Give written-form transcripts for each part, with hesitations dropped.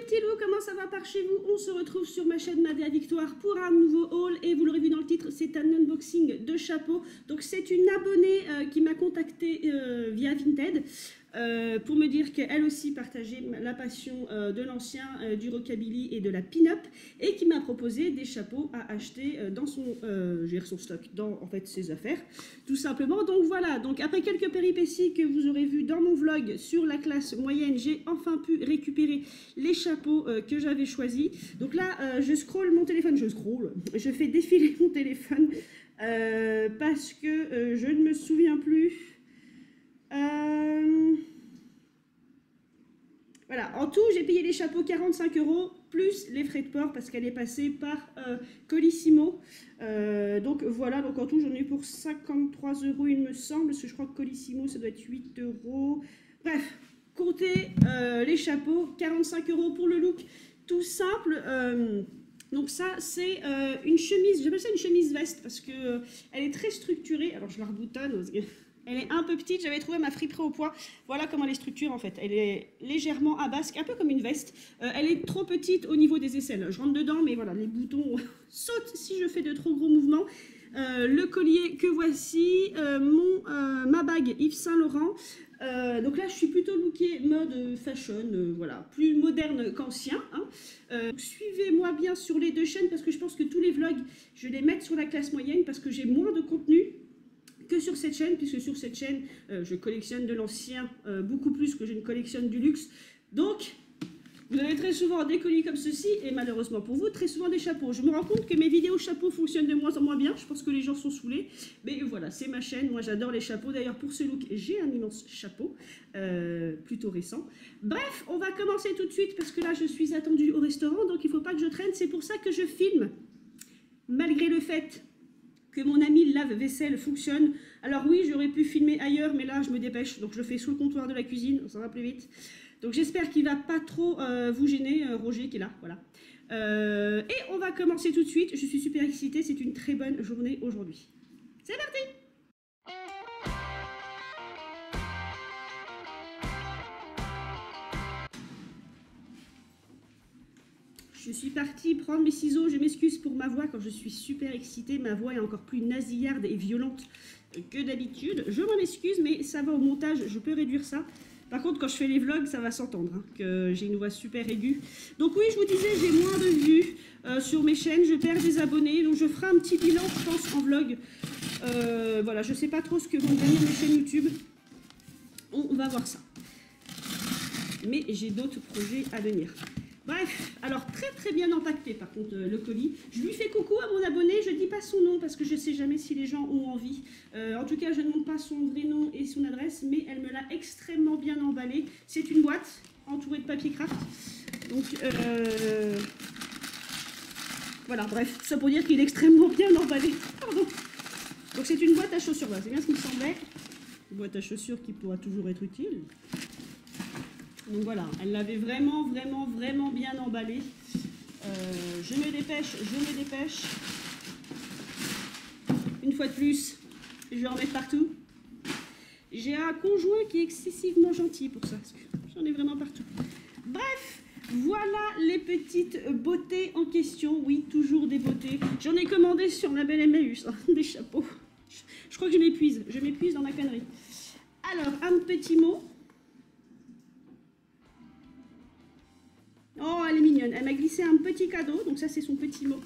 petits loups, comment ça va par chez vous? On se retrouve sur ma chaîne Madea Victoire pour un nouveau haul et vous l'aurez vu dans le titre, c'est un unboxing de chapeau. Donc c'est une abonnée qui m'a contacté via Vinted pour me dire qu'elle aussi partageait la passion de l'ancien, du rockabilly et de la pin-up et qui m'a proposé des chapeaux à acheter dans son stock, dans en fait ses affaires, tout simplement. Donc voilà, donc après quelques péripéties que vous aurez vu dans mon vlog sur la classe moyenne, j'ai enfin pu récupérer les chapeaux que j'avais choisis. Donc là, je scrolle mon téléphone, je fais défiler mon téléphone parce que je ne me souviens plus. Voilà, en tout, j'ai payé les chapeaux 45 € plus les frais de port parce qu'elle est passée par Colissimo. Donc voilà, donc en tout, j'en ai eu pour 53 € il me semble, parce que je crois que Colissimo, ça doit être 8 €. Bref, comptez les chapeaux, 45 € pour le look tout simple. Donc ça, c'est une chemise, j'appelle ça une chemise veste parce que elle est très structurée. Alors je la reboutonne parce que elle est un peu petite, j'avais trouvé ma friperie au poids. Voilà comment elle est structurée en fait. Elle est légèrement à basque, un peu comme une veste. Elle est trop petite au niveau des aisselles. Je rentre dedans, mais voilà, les boutons sautent si je fais de trop gros mouvements. Le collier que voici, ma bague Yves Saint Laurent. Donc là, je suis plutôt lookée mode fashion, voilà, plus moderne qu'ancien. Hein. Suivez-moi bien sur les deux chaînes parce que je pense que tous les vlogs, je vais les mettre sur la classe moyenne parce que j'ai moins de contenu que sur cette chaîne, puisque sur cette chaîne, je collectionne de l'ancien beaucoup plus que je ne collectionne du luxe. Donc, vous avez très souvent des colis comme ceci, et malheureusement pour vous, très souvent des chapeaux. Je me rends compte que mes vidéos chapeaux fonctionnent de moins en moins bien, je pense que les gens sont saoulés, mais voilà, c'est ma chaîne, moi j'adore les chapeaux. D'ailleurs, pour ce look, j'ai un immense chapeau, plutôt récent. Bref, on va commencer tout de suite, parce que là, je suis attendue au restaurant, donc il ne faut pas que je traîne, c'est pour ça que je filme, malgré le fait que mon ami lave-vaisselle fonctionne. Alors oui, j'aurais pu filmer ailleurs, mais là, je me dépêche. Donc, je le fais sous le comptoir de la cuisine. Ça va plus vite. Donc, j'espère qu'il ne va pas trop vous gêner, Roger, qui est là. Voilà. Et on va commencer tout de suite. Je suis super excitée. C'est une très bonne journée aujourd'hui. C'est parti! Je suis partie prendre mes ciseaux, je m'excuse pour ma voix quand je suis super excitée, ma voix est encore plus nasillarde et violente que d'habitude. Je m'en excuse, mais ça va au montage, je peux réduire ça. Par contre, quand je fais les vlogs, ça va s'entendre, hein, que j'ai une voix super aiguë. Donc oui, je vous disais, j'ai moins de vues sur mes chaînes, je perds des abonnés, donc je ferai un petit bilan, je pense, en vlog. Voilà, je sais pas trop ce que vont devenir mes chaînes YouTube. On va voir ça. Mais j'ai d'autres projets à venir. Bref, alors très bien empaqueté par contre le colis. Je lui fais coucou à mon abonné, je dis pas son nom parce que je sais jamais si les gens ont envie. En tout cas, je ne montre pas son vrai nom et son adresse, mais elle me l'a extrêmement bien emballé. C'est une boîte entourée de papier craft. Donc voilà, bref, tout ça pour dire qu'il est extrêmement bien emballé. Pardon. Donc c'est une boîte à chaussures, voilà, c'est bien ce qui me semblait. Une boîte à chaussures qui pourra toujours être utile. Donc voilà, elle l'avait vraiment bien emballé. Je me dépêche. Une fois de plus, je vais en mettre partout. J'ai un conjoint qui est excessivement gentil pour ça, parce que j'en ai vraiment partout. Bref, voilà les petites beautés en question. Oui, toujours des beautés. J'en ai commandé sur la belle Emmaüs, hein, des chapeaux. Je crois que je m'épuise dans ma connerie. Alors, un petit mot. Oh, elle est mignonne. Elle m'a glissé un petit cadeau. Donc ça, c'est son petit mot.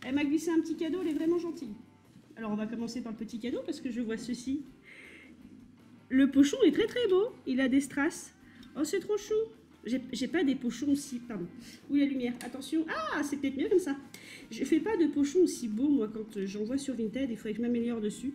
Elle m'a glissé un petit cadeau. Elle est vraiment gentille. Alors, on va commencer par le petit cadeau parce que je vois ceci. Le pochon est très beau. Il a des strass. Oh, c'est trop chou. J'ai pas des pochons aussi... Pardon. Où est la lumière? Attention. Ah, c'est peut-être mieux comme ça. Je fais pas de pochons aussi beaux, moi, quand j'en vois sur Vinted. Il faudrait que je m'améliore dessus.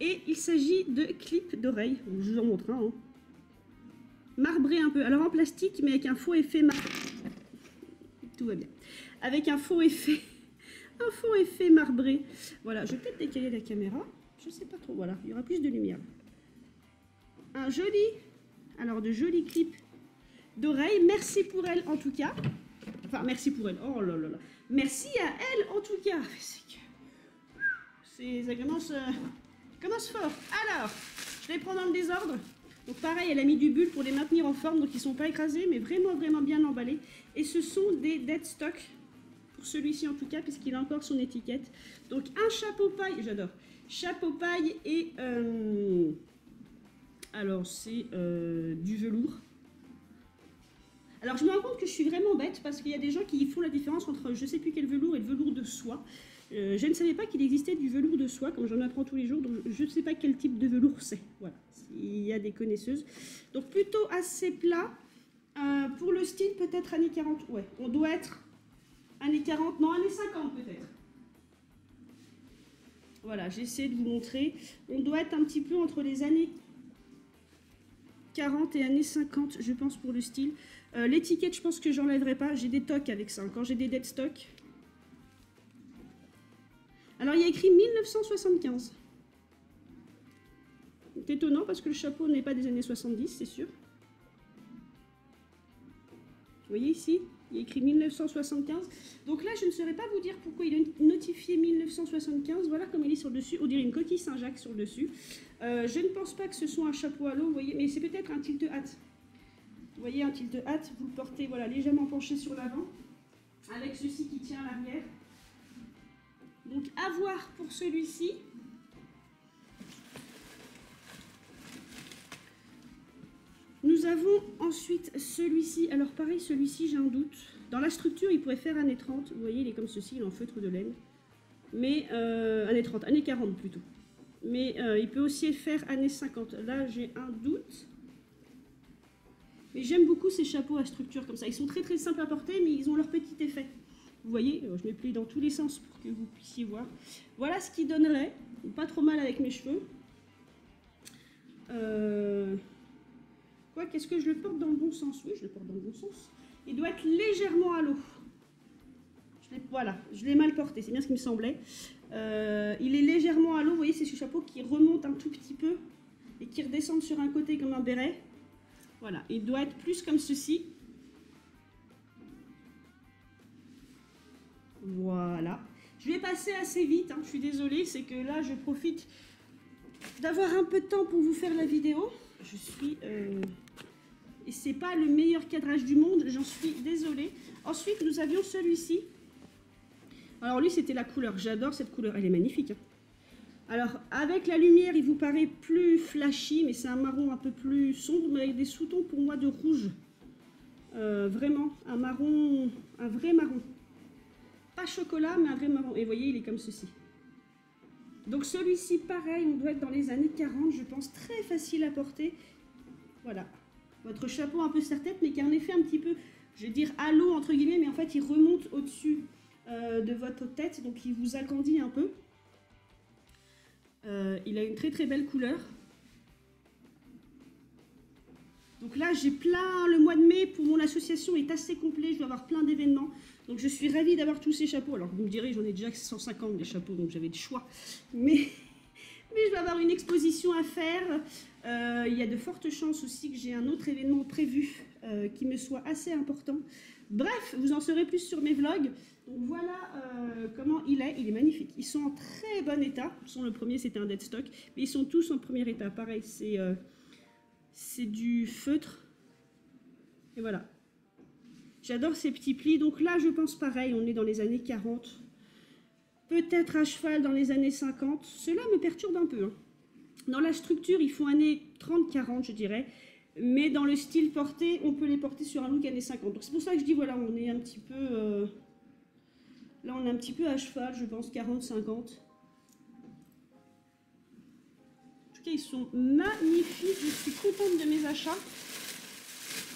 Et il s'agit de clips d'oreilles. Je vous en montre un, hein. Marbré un peu, alors en plastique mais avec un faux effet marbré. Tout va bien. Avec un faux effet marbré. Voilà, je vais peut-être décaler la caméra. Je sais pas trop, voilà, il y aura plus de lumière. Un joli, alors de jolis clips d'oreilles. Merci pour elle en tout cas. Enfin, merci pour elle. Oh là là là. Merci à elle en tout cas. Ça commence fort. Alors, je les prends dans le désordre. Donc pareil, elle a mis du bulle pour les maintenir en forme, donc ils ne sont pas écrasés, mais vraiment, vraiment bien emballés. Et ce sont des dead stock, pour celui-ci en tout cas, puisqu'il a encore son étiquette. Donc un chapeau paille, j'adore. Chapeau paille et... alors c'est du velours. Alors je me rends compte que je suis vraiment bête, parce qu'il y a des gens qui font la différence entre je ne sais plus quel velours et le velours de soie. Je ne savais pas qu'il existait du velours de soie, comme j'en apprends tous les jours, donc je ne sais pas quel type de velours c'est. Voilà, il y a des connaisseuses. Donc plutôt assez plat. Pour le style, peut-être années 40. Ouais, on doit être années 40, non, années 50 peut-être. Voilà, j'essaie de vous montrer. On doit être un petit peu entre les années 40 et années 50, je pense, pour le style. L'étiquette, je pense que j'enlèverai pas. J'ai des tocs avec ça. Quand j'ai des dead stock. Alors, il y a écrit 1975. C'est étonnant parce que le chapeau n'est pas des années 70, c'est sûr. Vous voyez ici, il y a écrit 1975. Donc là, je ne saurais pas vous dire pourquoi il est notifié 1975. Voilà comme il est sur le dessus. On dirait une coquille Saint-Jacques sur le dessus. Je ne pense pas que ce soit un chapeau à l'eau, vous voyez, mais c'est peut-être un tilt hat. Vous voyez, un tilt hat, vous le portez voilà, légèrement penché sur l'avant, avec ceci qui tient à l'arrière. Donc à voir pour celui-ci. Nous avons ensuite celui-ci. Alors pareil, celui-ci, j'ai un doute. Dans la structure, il pourrait faire années 30. Vous voyez, il est comme ceci, il est en feutre de laine. Mais années 30, années 40 plutôt. Mais il peut aussi faire années 50. Là, j'ai un doute. Mais j'aime beaucoup ces chapeaux à structure comme ça. Ils sont très très simples à porter, mais ils ont leur petit effet. Vous voyez, je me plie dans tous les sens pour que vous puissiez voir. Voilà ce qui donnerait. Pas trop mal avec mes cheveux. Quoi, qu'est-ce que je le porte dans le bon sens? Oui, je le porte dans le bon sens. Il doit être légèrement à l'eau. Voilà, je l'ai mal porté, c'est bien ce qui me semblait. Il est légèrement à l'eau, vous voyez, c'est ce chapeau qui remonte un tout petit peu et qui redescend sur un côté comme un béret. Voilà, il doit être plus comme ceci. Voilà. Je vais passer assez vite, hein, je suis désolée, c'est que là, je profite d'avoir un peu de temps pour vous faire la vidéo. Je suis... Et c'est pas le meilleur cadrage du monde, j'en suis désolée. Ensuite, nous avions celui-ci. Alors lui, c'était la couleur. J'adore cette couleur, elle est magnifique. Hein. Alors, avec la lumière, il vous paraît plus flashy, mais c'est un marron un peu plus sombre, mais avec des sous-tons pour moi de rouge. Vraiment, un marron, un vrai marron. Pas chocolat, mais un vrai marron. Et vous voyez, il est comme ceci. Donc celui-ci, pareil, on doit être dans les années 40, je pense, très facile à porter. Voilà. Votre chapeau un peu serre-tête, mais qui a un effet un petit peu, je vais dire, à l'eau, entre guillemets, mais en fait, il remonte au-dessus de votre tête, donc il vous agrandit un peu. Il a une très très belle couleur. Donc là, j'ai plein, le mois de mai, pour mon association, est assez complet, je vais avoir plein d'événements. Donc je suis ravie d'avoir tous ces chapeaux. Alors vous me direz, j'en ai déjà 150 des chapeaux, donc j'avais le choix. Mais je vais avoir une exposition à faire. Il y a de fortes chances aussi que j'ai un autre événement prévu qui me soit assez important. Bref, vous en saurez plus sur mes vlogs. Donc voilà comment il est magnifique. Ils sont en très bon état. Le premier, c'était un dead stock, mais ils sont tous en premier état. Pareil, c'est du feutre. Et voilà. J'adore ces petits plis. Donc là, je pense pareil, on est dans les années 40. Peut-être à cheval dans les années 50. Cela me perturbe un peu. Hein. Dans la structure, il faut années 30-40, je dirais. Mais dans le style porté, on peut les porter sur un look années 50. Donc c'est pour ça que je dis, voilà, on est un petit peu... Là, on est un petit peu à cheval, je pense, 40-50. En tout cas, ils sont magnifiques. Je suis contente de mes achats.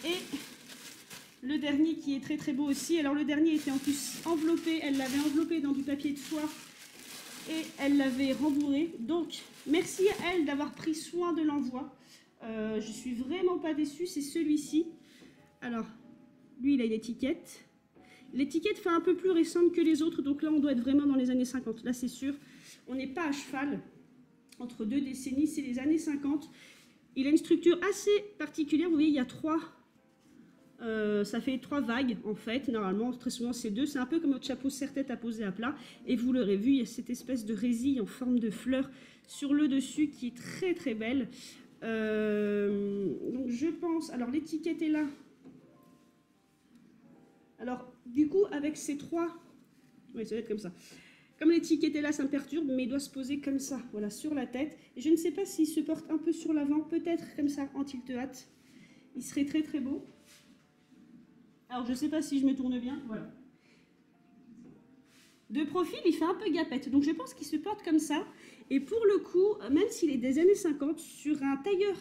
Et le dernier qui est très très beau aussi. Alors le dernier était en plus enveloppé. Elle l'avait enveloppé dans du papier de soie. Et elle l'avait rembourré. Donc, merci à elle d'avoir pris soin de l'envoi. Je suis vraiment pas déçue. C'est celui-ci. Alors, lui, il a une étiquette. L'étiquette fait un peu plus récente que les autres. Donc là, on doit être vraiment dans les années 50. Là, c'est sûr. On n'est pas à cheval. Entre deux décennies, c'est les années 50. Il a une structure assez particulière. Vous voyez, il y a trois... ça fait 3 vagues en fait, normalement très souvent c'est 2, c'est un peu comme notre chapeau serre-tête à poser à plat et vous l'aurez vu, il y a cette espèce de résille en forme de fleur sur le dessus qui est très très belle. Donc je pense, alors l'étiquette est là. Alors du coup avec ces trois, oui ça va être comme ça. Comme l'étiquette est là, ça me perturbe, mais il doit se poser comme ça, voilà, sur la tête. Et je ne sais pas s'il se porte un peu sur l'avant, peut-être comme ça en tilt-hat. Il serait très très beau. Alors je ne sais pas si je me tourne bien, voilà. De profil, il fait un peu gapette, donc je pense qu'il se porte comme ça. Et pour le coup, même s'il est des années 50, sur un tailleur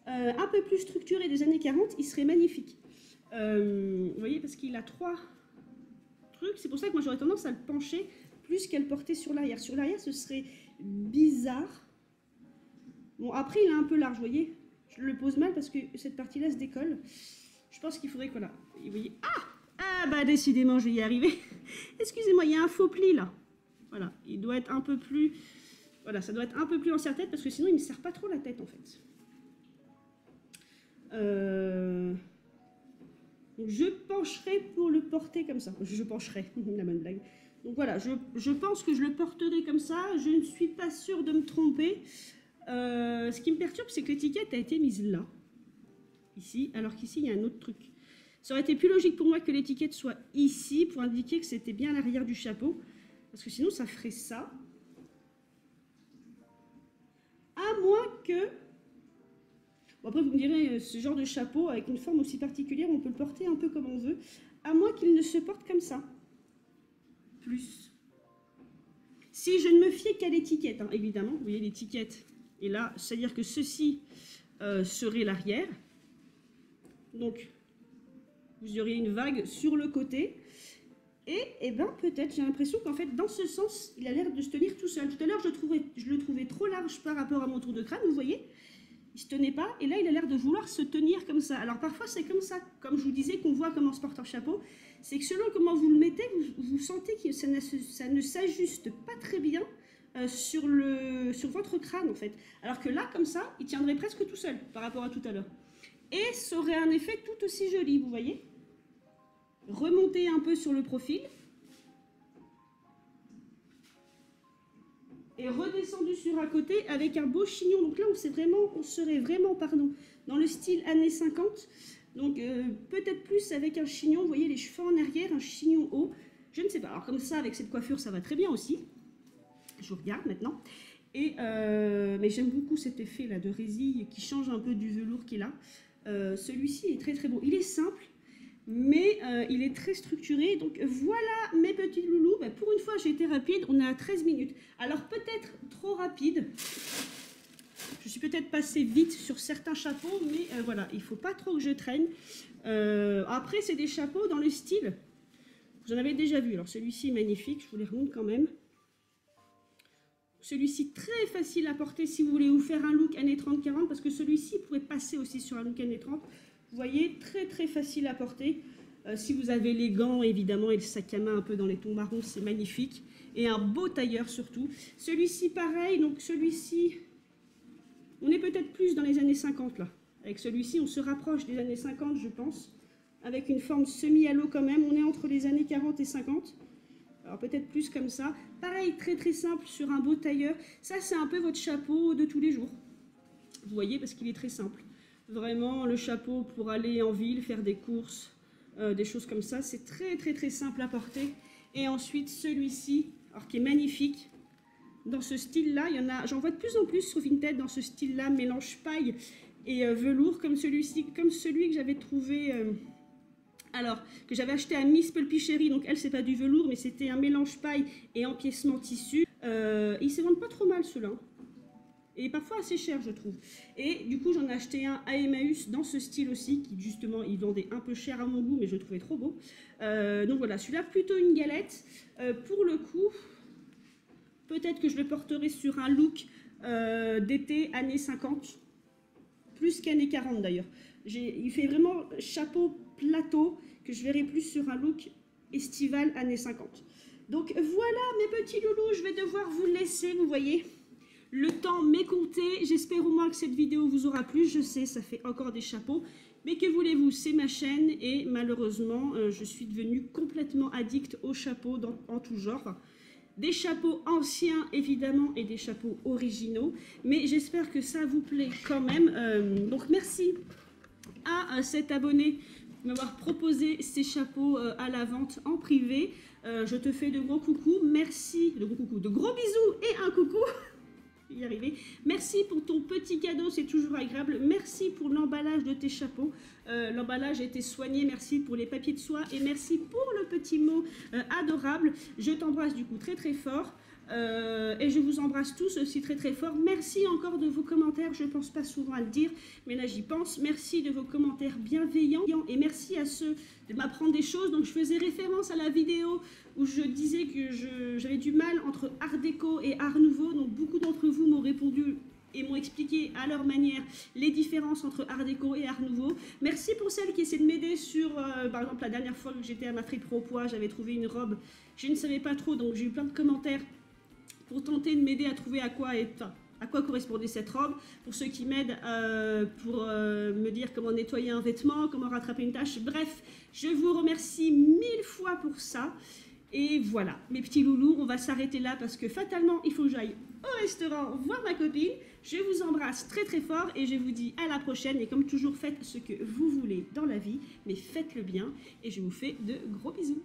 un peu plus structuré des années 40, il serait magnifique. Vous voyez, parce qu'il a trois trucs, c'est pour ça que moi j'aurais tendance à le pencher plus qu'à le porter sur l'arrière. Sur l'arrière, ce serait bizarre. Bon, après, il est un peu large, vous voyez. Je le pose mal parce que cette partie-là se décolle. Je pense qu'il faudrait que, voilà, vous voyez, ah bah décidément, je vais y arriver. Excusez-moi, il y a un faux pli là. Voilà, il doit être un peu plus... Voilà, ça doit être un peu plus en serre-tête parce que sinon, il ne me serre pas trop la tête en fait. Donc, je pencherai pour le porter comme ça. Je pencherai, la bonne blague. Donc voilà, je pense que je le porterai comme ça. Je ne suis pas sûre de me tromper. Ce qui me perturbe, c'est que l'étiquette a été mise là. Ici, alors qu'ici, il y a un autre truc. Ça aurait été plus logique pour moi que l'étiquette soit ici pour indiquer que c'était bien à l'arrière du chapeau. Parce que sinon, ça ferait ça. À moins que... Bon, après, vous me direz, ce genre de chapeau avec une forme aussi particulière, on peut le porter un peu comme on veut. À moins qu'il ne se porte comme ça. Plus. Si je ne me fiais qu'à l'étiquette, hein, évidemment, vous voyez l'étiquette est là, c'est-à-dire que ceci serait l'arrière. Donc, vous auriez une vague sur le côté. Et ben peut-être, j'ai l'impression qu'en fait, dans ce sens, il a l'air de se tenir tout seul. Tout à l'heure, je le trouvais trop large par rapport à mon tour de crâne, vous voyez. Il ne se tenait pas, et là, il a l'air de vouloir se tenir comme ça. Alors parfois, c'est comme ça, comme je vous disais, qu'on voit comment se porte un chapeau. C'est que selon comment vous le mettez, vous sentez que ça ne s'ajuste pas très bien sur votre crâne, en fait. Alors que là, comme ça, il tiendrait presque tout seul par rapport à tout à l'heure. Et ça aurait un effet tout aussi joli, vous voyez. Remonter un peu sur le profil. Et redescendu sur un côté avec un beau chignon. Donc là, on serait vraiment dans le style années 50. Donc peut-être plus avec un chignon, vous voyez les cheveux en arrière, un chignon haut. Je ne sais pas. Alors comme ça, avec cette coiffure, ça va très bien aussi. Je vous regarde maintenant. Mais j'aime beaucoup cet effet là de résille qui change un peu du velours qu'il a. Celui-ci est très très beau. Il est simple, mais il est très structuré. Donc voilà mes petits loulous. Bah, pour une fois, j'ai été rapide. On est à 13 minutes. Alors peut-être trop rapide. Je suis peut-être passée vite sur certains chapeaux, mais voilà, il ne faut pas trop que je traîne. Après, c'est des chapeaux dans le style. Vous en avez déjà vu. Alors celui-ci est magnifique. Je vous les remonte quand même. Celui-ci très facile à porter si vous voulez vous faire un look années 30-40, parce que celui-ci pourrait passer aussi sur un look années 30. Vous voyez, très très facile à porter. Si vous avez les gants évidemment et le sac à main un peu dans les tons marrons, c'est magnifique. Et un beau tailleur surtout. Celui-ci pareil, donc celui-ci, on est peut-être plus dans les années 50 là. Avec celui-ci, on se rapproche des années 50 je pense. Avec une forme semi-halo quand même, on est entre les années 40 et 50. Alors peut-être plus comme ça. Pareil, très très simple sur un beau tailleur. Ça, c'est un peu votre chapeau de tous les jours. Vous voyez, parce qu'il est très simple. Vraiment, le chapeau pour aller en ville, faire des courses, des choses comme ça. C'est très très très simple à porter. Et ensuite, celui-ci, alors qui est magnifique. Dans ce style-là, il y en a, j'en vois de plus en plus sur Vinted dans ce style-là, mélange paille et velours, comme celui-ci, comme celui que j'avais trouvé... Alors, que j'avais acheté à Miss Pulpichérie, donc elle, c'est pas du velours, mais c'était un mélange paille et empiècement tissu. Ils se vendent pas trop mal, ceux-là. Et parfois assez cher, je trouve. Et du coup, j'en ai acheté un à Emmaüs dans ce style aussi, qui justement, il vendait un peu cher à mon goût, mais je le trouvais trop beau. Donc voilà, celui-là, plutôt une galette. Pour le coup, peut-être que je le porterai sur un look d'été années 50, plus qu'années 40 d'ailleurs. Il fait vraiment chapeau plateau, que je verrai plus sur un look estival années 50. Donc voilà mes petits loulous, je vais devoir vous laisser, vous voyez. Le temps m'est compté, j'espère au moins que cette vidéo vous aura plu. Je sais, ça fait encore des chapeaux, mais que voulez-vous, c'est ma chaîne et malheureusement, je suis devenue complètement addict aux chapeaux en tout genre. des chapeaux anciens évidemment et des chapeaux originaux, mais j'espère que ça vous plaît quand même. Donc merci à cet abonné de m'avoir proposé ces chapeaux à la vente en privé. Je te fais de gros coucous, merci, de gros bisous et un coucou. Y arriver. Merci pour ton petit cadeau, c'est toujours agréable. Merci pour l'emballage de tes chapeaux. L'emballage a été soigné. Merci pour les papiers de soie et merci pour le petit mot adorable. Je t'embrasse du coup très très fort. Et je vous embrasse tous aussi très très fort. Merci encore de vos commentaires, je ne pense pas souvent à le dire, mais là j'y pense. Merci de vos commentaires bienveillants et merci à ceux de m'apprendre des choses. Donc je faisais référence à la vidéo où je disais que j'avais du mal entre art déco et art nouveau. Donc beaucoup d'entre vous m'ont répondu et m'ont expliqué à leur manière les différences entre art déco et art nouveau. Merci pour celles qui essaient de m'aider sur, par exemple la dernière fois que j'étais à ma friperie au poids, j'avais trouvé une robe, je ne savais pas trop, donc j'ai eu plein de commentaires pour tenter de m'aider à trouver à quoi correspondait cette robe, pour ceux qui m'aident pour me dire comment nettoyer un vêtement, comment rattraper une tâche. Bref, je vous remercie 1000 fois pour ça. Et voilà, mes petits loulous, on va s'arrêter là parce que fatalement, il faut que j'aille au restaurant voir ma copine. Je vous embrasse très très fort et je vous dis à la prochaine. Et comme toujours, faites ce que vous voulez dans la vie, mais faites-le bien. Et je vous fais de gros bisous.